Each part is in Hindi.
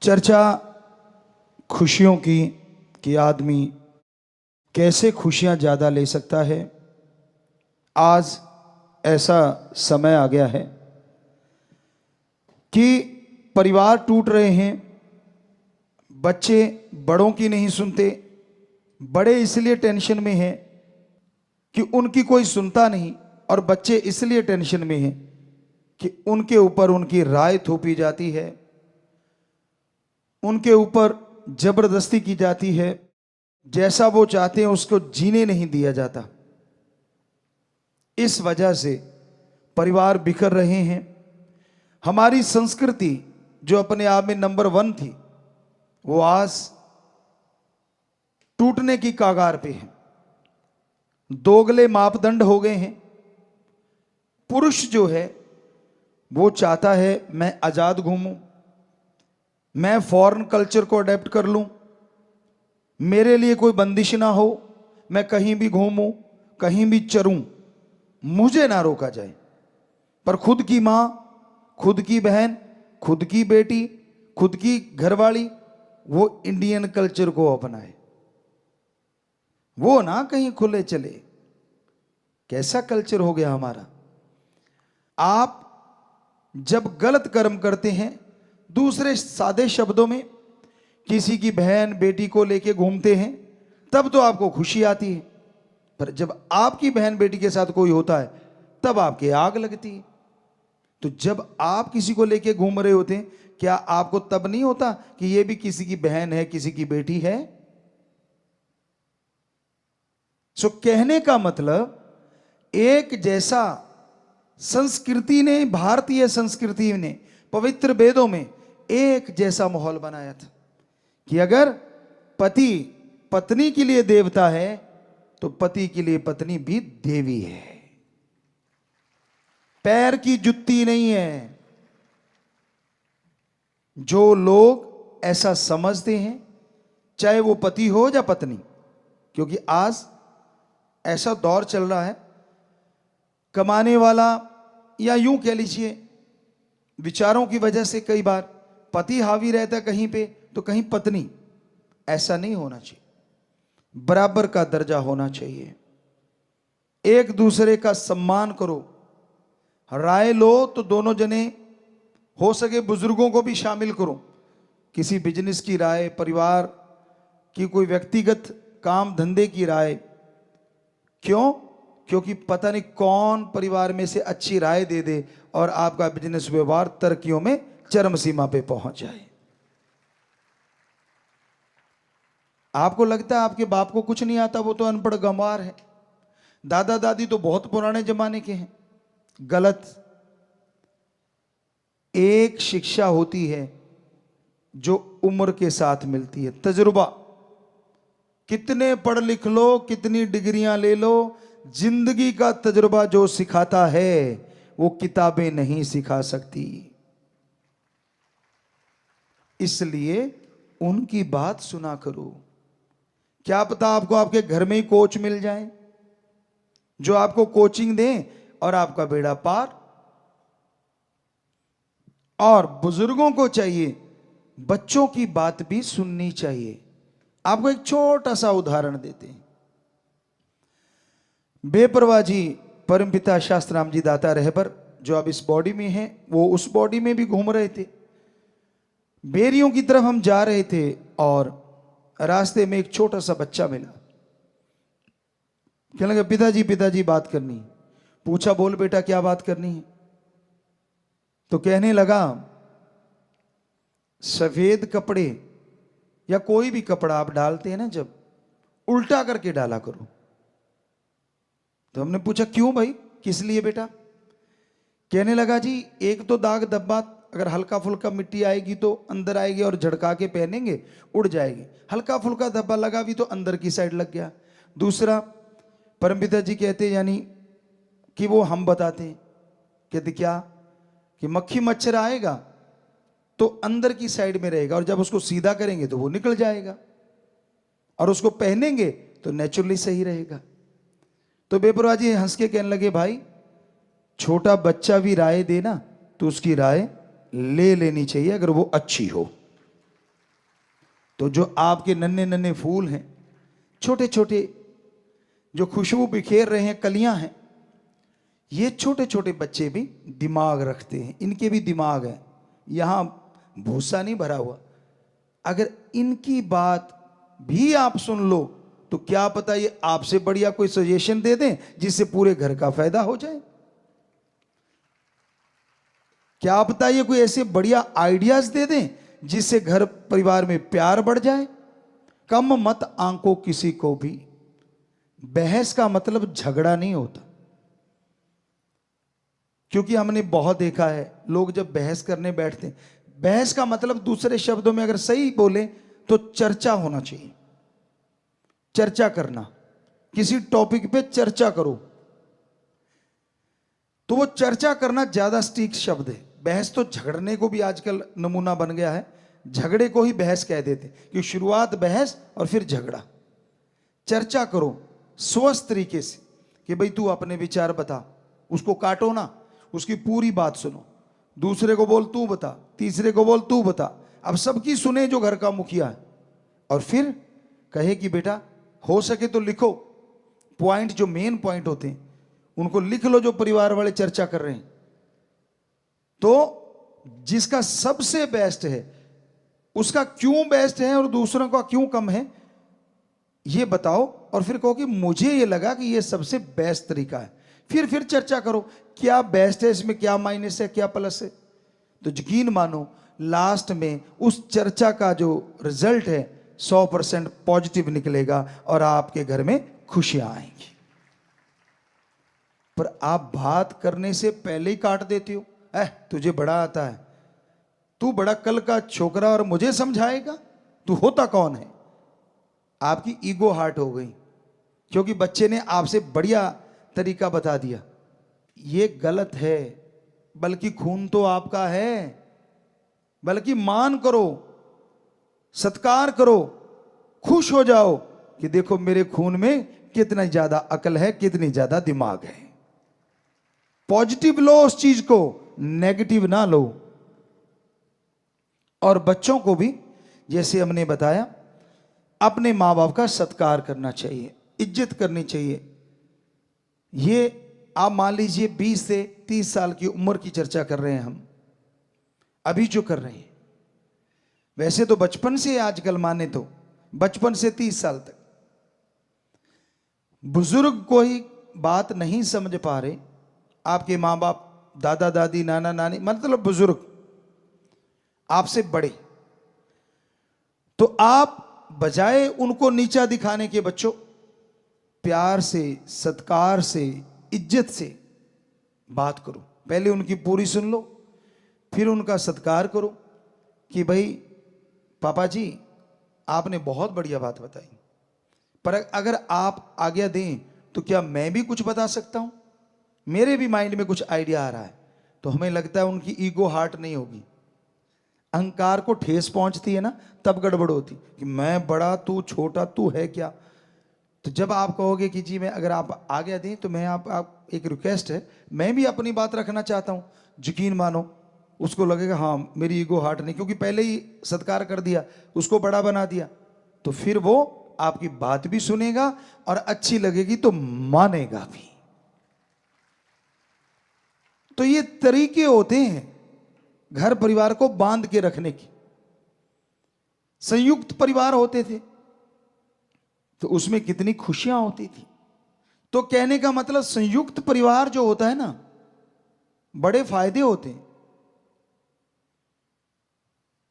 चर्चा खुशियों की कि आदमी कैसे खुशियां ज़्यादा ले सकता है। आज ऐसा समय आ गया है कि परिवार टूट रहे हैं, बच्चे बड़ों की नहीं सुनते, बड़े इसलिए टेंशन में हैं कि उनकी कोई सुनता नहीं, और बच्चे इसलिए टेंशन में हैं कि उनके ऊपर उनकी राय थोपी जाती है, उनके ऊपर जबरदस्ती की जाती है, जैसा वो चाहते हैं उसको जीने नहीं दिया जाता। इस वजह से परिवार बिखर रहे हैं। हमारी संस्कृति जो अपने आप में नंबर 1 थी, वो आज टूटने की कगार पे है। दोगले मापदंड हो गए हैं। पुरुष जो है वो चाहता है मैं आजाद घूमूं, मैं फॉरेन कल्चर को अडेप्ट कर लूं, मेरे लिए कोई बंदिश ना हो, मैं कहीं भी घूमूं, कहीं भी चरूं, मुझे ना रोका जाए। पर खुद की मां, खुद की बहन, खुद की बेटी, खुद की घरवाली वो इंडियन कल्चर को अपनाए, वो ना कहीं खुले चले। कैसा कल्चर हो गया हमारा। आप जब गलत कर्म करते हैं, दूसरे सादे शब्दों में किसी की बहन बेटी को लेके घूमते हैं, तब तो आपको खुशी आती है। पर जब आपकी बहन बेटी के साथ कोई होता है तब आपके आग लगती है। तो जब आप किसी को लेके घूम रहे होते हैं, क्या आपको तब नहीं होता कि ये भी किसी की बहन है, किसी की बेटी है? सो कहने का मतलब, एक जैसा संस्कृति ने, भारतीय संस्कृति ने पवित्र वेदों में एक जैसा माहौल बनाया था कि अगर पति पत्नी के लिए देवता है तो पति के लिए पत्नी भी देवी है, पैर की जुत्ती नहीं है। जो लोग ऐसा समझते हैं, चाहे वो पति हो या पत्नी, क्योंकि आज ऐसा दौर चल रहा है, कमाने वाला या यूं कह लीजिए विचारों की वजह से कई बार पति हावी रहता है कहीं पे तो कहीं पत्नी। ऐसा नहीं होना चाहिए, बराबर का दर्जा होना चाहिए। एक दूसरे का सम्मान करो, राय लो तो दोनों जने, हो सके बुजुर्गों को भी शामिल करो। किसी बिजनेस की राय, परिवार की कोई व्यक्तिगत काम धंधे की राय। क्यों? क्योंकि पता नहीं कौन परिवार में से अच्छी राय दे दे और आपका बिजनेस व्यवहार तरक्कियों में चरम सीमा पे पहुंच जाए। आपको लगता है आपके बाप को कुछ नहीं आता, वो तो अनपढ़ गंवार है। दादा दादी तो बहुत पुराने जमाने के हैं। गलत। एक शिक्षा होती है जो उम्र के साथ मिलती है, तजुर्बा। कितने पढ़ लिख लो, कितनी डिग्रियां ले लो, जिंदगी का तजुर्बा जो सिखाता है वो किताबें नहीं सिखा सकती। इसलिए उनकी बात सुना करो। क्या पता आपको आपके घर में ही कोच मिल जाए जो आपको कोचिंग दें और आपका बेड़ा पार। और बुजुर्गों को चाहिए बच्चों की बात भी सुननी चाहिए। आपको एक छोटा सा उदाहरण देते हैं। बेपरवाह जी परमपिता शास्त्राम जी दाता रहबर जो अब इस बॉडी में हैं, वो उस बॉडी में भी घूम रहे थे। बेरियों की तरफ हम जा रहे थे और रास्ते में एक छोटा सा बच्चा मिला। कहने लगा पिताजी पिताजी बात करनी है। पूछा बोल बेटा क्या बात करनी है? तो कहने लगा सफेद कपड़े या कोई भी कपड़ा आप डालते हैं ना, जब उल्टा करके डाला करो। तो हमने पूछा क्यों भाई, किस लिए बेटा? कहने लगा जी एक तो दाग धब्बा, अगर हल्का फुल्का मिट्टी आएगी तो अंदर आएगी और झड़का के पहनेंगे उड़ जाएगी। हल्का फुल्का धब्बा लगा भी तो अंदर की साइड लग गया। दूसरा, परमपिता जी कहते यानी कि वो हम बताते हैं, कहते क्या कि मक्खी मच्छर आएगा तो अंदर की साइड में रहेगा और जब उसको सीधा करेंगे तो वो निकल जाएगा, और उसको पहनेंगे तो नेचुरली सही रहेगा। तो बेपरवाह जी हंस के कहने लगे भाई छोटा बच्चा भी राय देना तो उसकी राय ले लेनी चाहिए अगर वो अच्छी हो। तो जो आपके नन्हे नन्हे फूल हैं, छोटे छोटे जो खुशबू बिखेर रहे हैं, कलियां हैं, ये छोटे छोटे बच्चे भी दिमाग रखते हैं, इनके भी दिमाग है, यहां भूसा नहीं भरा हुआ। अगर इनकी बात भी आप सुन लो तो क्या पता ये आपसे बढ़िया कोई सजेशन दे दें जिससे पूरे घर का फायदा हो जाए। क्या पता ये कोई ऐसे बढ़िया आइडियाज दे दें जिससे घर परिवार में प्यार बढ़ जाए। कम मत आंको किसी को भी। बहस का मतलब झगड़ा नहीं होता, क्योंकि हमने बहुत देखा है लोग जब बहस करने बैठते हैं, बहस का मतलब दूसरे शब्दों में अगर सही बोले तो चर्चा होना चाहिए। चर्चा करना, किसी टॉपिक पे चर्चा करो, तो वो चर्चा करना ज्यादा सटीक शब्द है। बहस तो झगड़ने को भी आजकल नमूना बन गया है, झगड़े को ही बहस कह देते कि शुरुआत बहस और फिर झगड़ा। चर्चा करो स्वस्थ तरीके से कि भाई तू अपने विचार बता, उसको काटो ना, उसकी पूरी बात सुनो, दूसरे को बोल तू बता, तीसरे को बोल तू बता। अब सबकी सुने जो घर का मुखिया है, और फिर कहे कि बेटा हो सके तो लिखो पॉइंट, जो मेन पॉइंट होते हैं उनको लिख लो जो परिवार वाले चर्चा कर रहे हैं। तो जिसका सबसे बेस्ट है उसका क्यों बेस्ट है और दूसरों का क्यों कम है ये बताओ, और फिर कहो कि मुझे ये लगा कि ये सबसे बेस्ट तरीका है। फिर चर्चा करो क्या बेस्ट है, इसमें क्या माइनस है, क्या प्लस है। तो यकीन मानो लास्ट में उस चर्चा का जो रिजल्ट है 100% पॉजिटिव निकलेगा और आपके घर में खुशियां आएंगी। पर आप बात करने से पहले ही काट देते हो, तुझे बड़ा आता है, तू बड़ा कल का छोकरा और मुझे समझाएगा, तू होता कौन है। आपकी ईगो हार्ट हो गई क्योंकि बच्चे ने आपसे बढ़िया तरीका बता दिया। ये गलत है, बल्कि खून तो आपका है, बल्कि मान करो, सत्कार करो, खुश हो जाओ कि देखो मेरे खून में कितना ज्यादा अकल है, कितनी ज्यादा दिमाग है। पॉजिटिव लो उस चीज को, नेगेटिव ना लो। और बच्चों को भी जैसे हमने बताया अपने मां बाप का सत्कार करना चाहिए, इज्जत करनी चाहिए। ये आप मान लीजिए 20 से 30 साल की उम्र की चर्चा कर रहे हैं हम अभी जो कर रहे हैं, वैसे तो बचपन से आजकल माने तो बचपन से 30 साल तक बुजुर्ग कोई बात नहीं समझ पा रहे, आपके मां बाप, दादा दादी, नाना नानी, मतलब बुजुर्ग आपसे बड़े, तो आप बजाय उनको नीचा दिखाने के बच्चों प्यार से, सत्कार से, इज्जत से बात करो। पहले उनकी पूरी सुन लो, फिर उनका सत्कार करो कि भाई पापा जी आपने बहुत बढ़िया बात बताई, पर अगर आप आज्ञा दें तो क्या मैं भी कुछ बता सकता हूं, मेरे भी माइंड में कुछ आइडिया आ रहा है। तो हमें लगता है उनकी ईगो हार्ट नहीं होगी, अहंकार को ठेस पहुंचती है ना, तब गड़बड़ होती कि मैं बड़ा तू छोटा, तू है क्या। तो जब आप कहोगे कि जी मैं, अगर आप आज्ञा दें तो मैं आप एक रिक्वेस्ट है, मैं भी अपनी बात रखना चाहता हूं, यकीन मानो उसको लगेगा हाँ मेरी ईगो हार्ट नहीं, क्योंकि पहले ही सत्कार कर दिया, उसको बड़ा बना दिया, तो फिर वो आपकी बात भी सुनेगा और अच्छी लगेगी तो मानेगा भी। तो ये तरीके होते हैं घर परिवार को बांध के रखने की। संयुक्त परिवार होते थे तो उसमें कितनी खुशियां होती थी। तो कहने का मतलब संयुक्त परिवार जो होता है ना, बड़े फायदे होते हैं।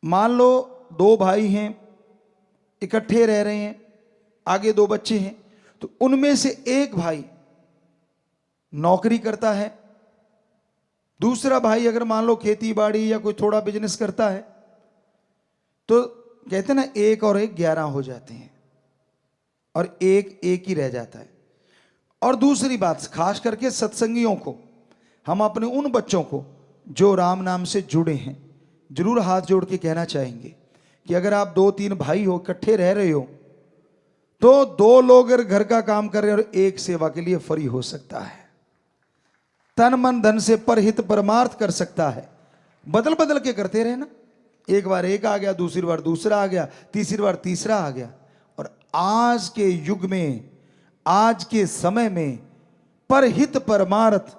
मान लो 2 भाई हैं, इकट्ठे रह रहे हैं, आगे 2 बच्चे हैं, तो उनमें से एक भाई नौकरी करता है, दूसरा भाई अगर मान लो खेती बाड़ी या कोई थोड़ा बिजनेस करता है, तो कहते हैं ना 1 और 1 11 हो जाते हैं और एक ही रह जाता है। और दूसरी बात, खास करके सत्संगियों को, हम अपने उन बच्चों को जो राम नाम से जुड़े हैं जरूर हाथ जोड़ के कहना चाहेंगे कि अगर आप 2-3 भाई हो, इकट्ठे रह रहे हो, तो 2 लोग अगर घर का काम कर रहे हैं और एक सेवा के लिए फ्री हो सकता है, तन मन धन से परहित परमार्थ कर सकता है। बदल बदल के करते रहे ना, एक बार एक आ गया, दूसरी बार दूसरा आ गया, तीसरी बार तीसरा आ गया। और आज के युग में, आज के समय में परहित परमार्थ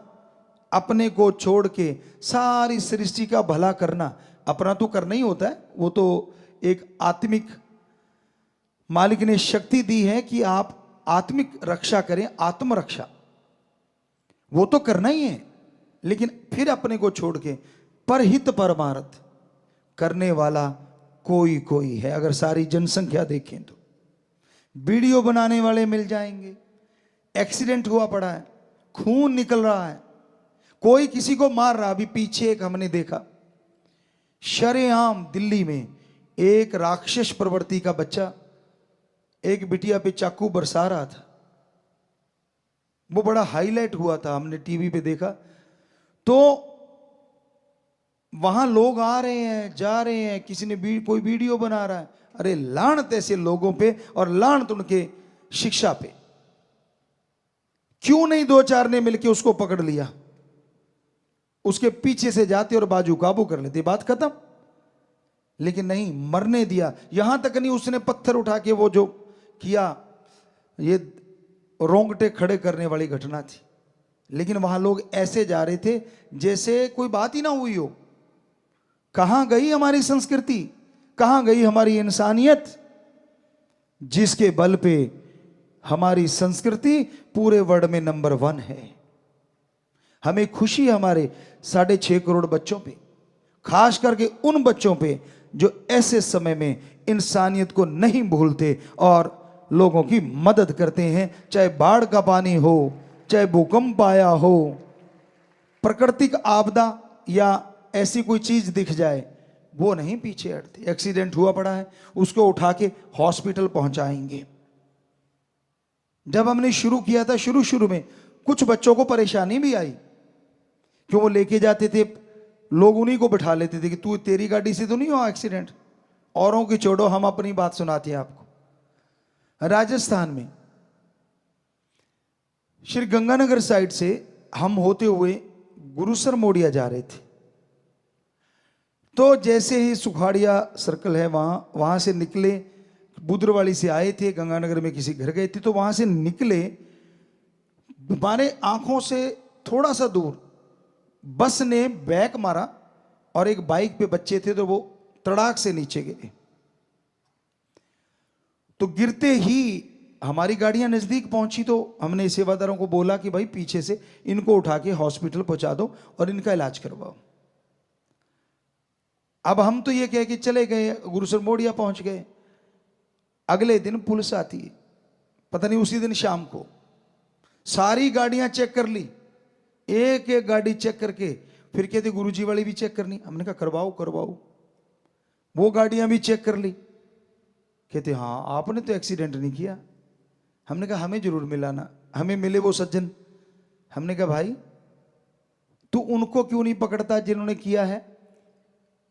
अपने को छोड़ के सारी सृष्टि का भला करना, अपना तो करना ही होता है, वो तो एक आत्मिक मालिक ने शक्ति दी है कि आप आत्मिक रक्षा करें, आत्मरक्षा वो तो करना ही है। लेकिन फिर अपने को छोड़ के परहित परमार्थ करने वाला कोई कोई है। अगर सारी जनसंख्या देखें तो वीडियो बनाने वाले मिल जाएंगे, एक्सीडेंट हुआ पड़ा है, खून निकल रहा है, कोई किसी को मार रहा। अभी पीछे एक हमने देखा, शरेआम दिल्ली में एक राक्षस प्रवृत्ति का बच्चा एक बिटिया पे चाकू बरसा रहा था। वो बड़ा हाईलाइट हुआ था, हमने टीवी पे देखा। तो वहां लोग आ रहे हैं, जा रहे हैं, किसी ने कोई वीडियो बना रहा है। अरे लानत ऐसे लोगों पे और लानत उनके शिक्षा पे। क्यों नहीं दो चार ने मिलके उसको पकड़ लिया, उसके पीछे से जाते और बाजू काबू कर लेते, बात खत्म। लेकिन नहीं, मरने दिया। यहां तक नहीं, उसने पत्थर उठा के वो जो किया, ये रोंगटे खड़े करने वाली घटना थी। लेकिन वहां लोग ऐसे जा रहे थे जैसे कोई बात ही ना हुई हो। कहां गई हमारी संस्कृति, कहां गई हमारी इंसानियत, जिसके बल पे हमारी संस्कृति पूरे वर्ल्ड में नंबर 1 है। हमें खुशी हमारे 6.5 करोड़ बच्चों पे, खास करके उन बच्चों पे जो ऐसे समय में इंसानियत को नहीं भूलते और लोगों की मदद करते हैं। चाहे बाढ़ का पानी हो, चाहे भूकंप आया हो, प्राकृतिक आपदा या ऐसी कोई चीज दिख जाए, वो नहीं पीछे हटते। एक्सीडेंट हुआ पड़ा है, उसको उठा के हॉस्पिटल पहुंचाएंगे। जब हमने शुरू किया था, शुरू में कुछ बच्चों को परेशानी भी आई, क्यों वो लेके जाते थे, लोग उन्हीं को बिठा लेते थे कि तू, तेरी गाड़ी से तो नहीं हुआ एक्सीडेंट, औरों की छोड़ो, हम अपनी बात सुनाते हैं आपको। राजस्थान में श्री गंगानगर साइड से हम होते हुए गुरुसर मोड़िया जा रहे थे। तो जैसे ही सुखाड़िया सर्कल है, वहां से निकले, बुद्रवाली से आए थे, गंगानगर में किसी घर गए थे, तो वहां से निकले, हमारे आंखों से थोड़ा सा दूर बस ने बैक मारा और एक बाइक पे बच्चे थे, तो वो तड़ाक से नीचे गिरे। तो गिरते ही हमारी गाड़ियां नजदीक पहुंची, तो हमने सेवादारों को बोला कि भाई पीछे से इनको उठा के हॉस्पिटल पहुंचा दो और इनका इलाज करवाओ। अब हम तो ये कह के चले गए, गुरुसर मोड़िया पहुंच गए। अगले दिन पुलिस आती है, पता नहीं उसी दिन शाम को, सारी गाड़ियां चेक कर ली, एक एक गाड़ी चेक करके फिर कहते गुरुजी वाली भी चेक करनी। हमने कहा करवाओ। वो गाड़ियां भी चेक कर ली, कहते हाँ आपने तो एक्सीडेंट नहीं किया। हमने कहा हमें जरूर मिला ना, हमें मिले वो सज्जन। हमने कहा भाई तू उनको क्यों नहीं पकड़ता जिन्होंने किया है?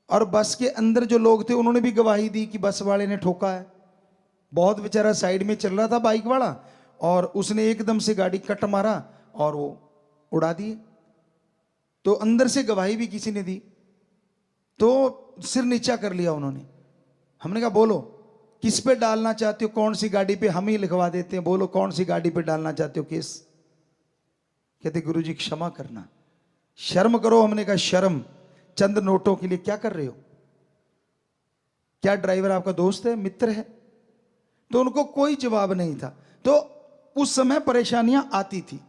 और बस के अंदर जो लोग थे उन्होंने भी गवाही दी कि बस वाले ने ठोका है। बहुत बेचारा साइड में चल रहा था बाइक वाला, और उसने एकदम से गाड़ी कट मारा और वो उड़ा दिए। तो अंदर से गवाही भी किसी ने दी, तो सिर नीचा कर लिया उन्होंने। हमने कहा बोलो किस पे डालना चाहते हो, कौन सी गाड़ी पे, हम ही लिखवा देते हैं, बोलो कौन सी गाड़ी पे डालना चाहते हो केस। कहते गुरुजी क्षमा करना, शर्म करो। हमने कहा शर्म? चंद नोटों के लिए क्या कर रहे हो? क्या ड्राइवर आपका दोस्त है, मित्र है? तो उनको कोई जवाब नहीं था। तो उस समय परेशानियां आती थी।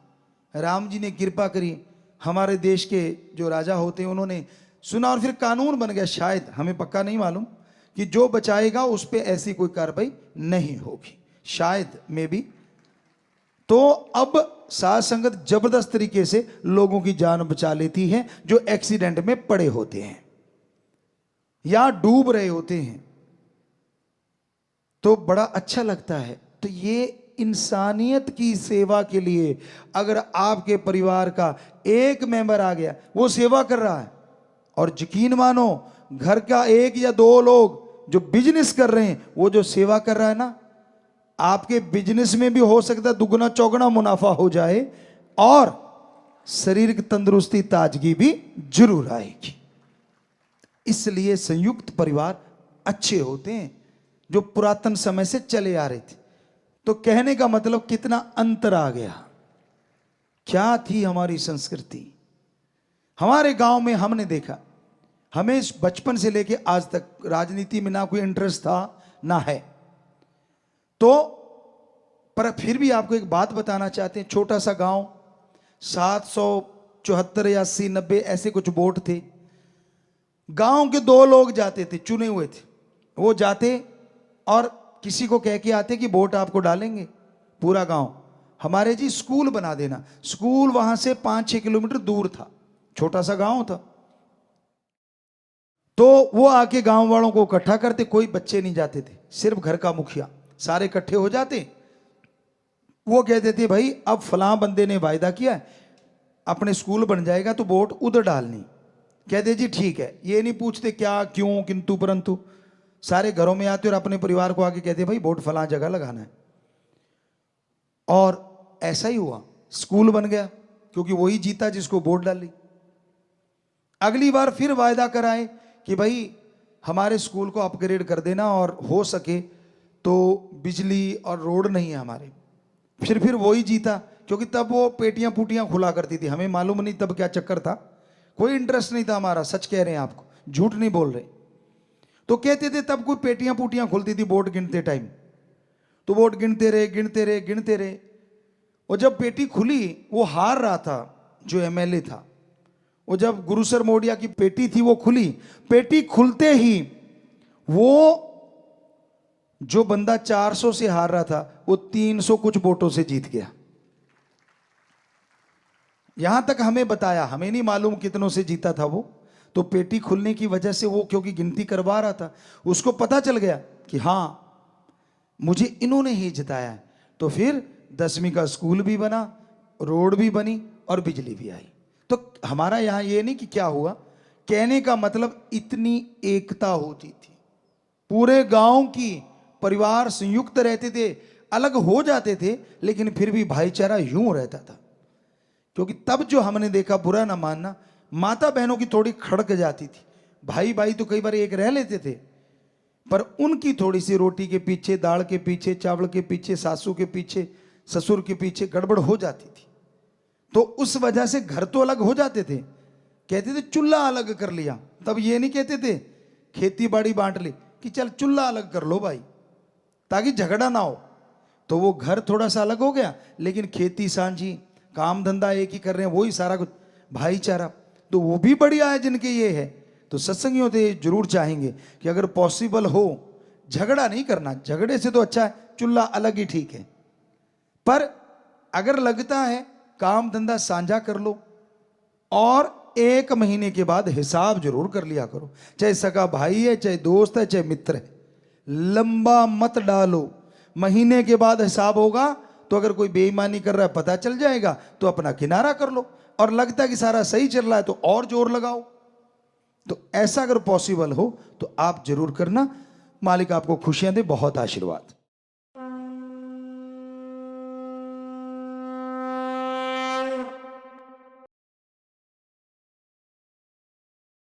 राम जी ने कृपा करी, हमारे देश के जो राजा होते हैं उन्होंने सुना और फिर कानून बन गया, शायद, हमें पक्का नहीं मालूम, कि जो बचाएगा उस पर ऐसी कोई कार्रवाई नहीं होगी, शायद में भी। तो अब साध संगत जबरदस्त तरीके से लोगों की जान बचा लेती है जो एक्सीडेंट में पड़े होते हैं या डूब रहे होते हैं, तो बड़ा अच्छा लगता है। तो ये इंसानियत की सेवा के लिए अगर आपके परिवार का एक मेंबर आ गया, वो सेवा कर रहा है, और यकीन मानो घर का 1 या 2 लोग जो बिजनेस कर रहे हैं, वो जो सेवा कर रहा है ना, आपके बिजनेस में भी हो सकता है दुगना चौगुना मुनाफा हो जाए और शरीर की तंदुरुस्ती ताजगी भी जरूर आएगी। इसलिए संयुक्त परिवार अच्छे होते हैं, जो पुरातन समय से चले आ रहे थे। तो कहने का मतलब कितना अंतर आ गया। क्या थी हमारी संस्कृति। हमारे गांव में हमने देखा, हमें बचपन से लेके आज तक राजनीति में ना कोई इंटरेस्ट था ना है, तो पर फिर भी आपको एक बात बताना चाहते हैं। छोटा सा गांव, 774 या 80 90 ऐसे कुछ वोट थे। गांव के 2 लोग जाते थे, चुने हुए थे, वो जाते और किसी को कह के आते कि वोट आपको डालेंगे। पूरा गांव, हमारे जी स्कूल बना देना। स्कूल वहां से 5-6 किलोमीटर दूर था, छोटा सा गांव था। तो वो आके गांव वालों को इकट्ठा करते, कोई बच्चे नहीं जाते थे, सिर्फ घर का मुखिया, सारे इकट्ठे हो जाते। वो कहते थे भाई अब फलां बंदे ने वायदा किया अपने स्कूल बन जाएगा तो वोट उधर डालनी। कहते जी ठीक है, ये नहीं पूछते क्या क्यों किंतु परंतु, सारे घरों में आते और अपने परिवार को आके कहते भाई वोट फलां जगह लगाना है। और ऐसा ही हुआ, स्कूल बन गया क्योंकि वही जीता जिसको वोट डाली। अगली बार फिर वायदा कराए कि भाई हमारे स्कूल को अपग्रेड कर देना और हो सके तो बिजली और रोड नहीं है हमारे। फिर वही जीता, क्योंकि तब वो पेटियां पुटियां खुला करती थी। हमें मालूम नहीं तब क्या चक्कर था, कोई इंटरेस्ट नहीं था हमारा, सच कह रहे हैं आपको, झूठ नहीं बोल रहे। तो कहते थे तब कोई पेटियां पुटियां खुलती थी वोट गिनते टाइम, तो वोट गिनते रहे गिनते रहे गिनते रहे। और जब पेटी खुली, वो हार रहा था जो एमएलए था, वो जब गुरुसर मोडिया की पेटी थी वो खुली, पेटी खुलते ही वो जो बंदा 400 से हार रहा था वो 300 कुछ वोटों से जीत गया। यहां तक हमें बताया, हमें नहीं मालूम कितनों से जीता था वो। तो पेटी खुलने की वजह से वो क्योंकि गिनती करवा रहा था, उसको पता चल गया कि हां मुझे इन्होंने ही जिताया है। तो फिर 10वीं का स्कूल भी बना, रोड भी बनी और बिजली भी आई। तो हमारा यहां ये नहीं कि क्या हुआ, कहने का मतलब इतनी एकता होती थी, पूरे गांव की परिवार संयुक्त रहते थे, अलग हो जाते थे लेकिन फिर भी भाईचारा यूं रहता था। क्योंकि तब जो हमने देखा, बुरा ना मानना, माता बहनों की थोड़ी खड़क जाती थी, भाई भाई तो कई बार एक रह लेते थे, पर उनकी थोड़ी सी रोटी के पीछे, दाल के पीछे, चावल के पीछे, सासू के पीछे, ससुर के पीछे गड़बड़ हो जाती थी। तो उस वजह से घर तो अलग हो जाते थे, कहते थे चूल्हा अलग कर लिया। तब ये नहीं कहते थे खेती बाड़ी बांट ली, कि चल चूल्हा अलग कर लो भाई ताकि झगड़ा ना हो। तो वो घर थोड़ा सा अलग हो गया, लेकिन खेती सांझी, काम धंधा एक ही कर रहे हैं, वही सारा कुछ भाईचारा। तो वो भी बढ़िया है जिनके ये है। तो सत्संगियों से जरूर चाहेंगे कि अगर पॉसिबल हो झगड़ा नहीं करना, झगड़े से तो अच्छा है चूल्हा अलग ही ठीक है। पर अगर लगता है काम धंधा साझा कर लो, और 1 महीने के बाद हिसाब जरूर कर लिया करो, चाहे सगा भाई है, चाहे दोस्त है, चाहे मित्र है, लंबा मत डालो। महीने के बाद हिसाब होगा तो अगर कोई बेईमानी कर रहा है पता चल जाएगा, तो अपना किनारा कर लो, और लगता है कि सारा सही चल रहा है तो और जोर लगाओ। तो ऐसा अगर पॉसिबल हो तो आप जरूर करना। मालिक आपको खुशियां दे, बहुत आशीर्वाद।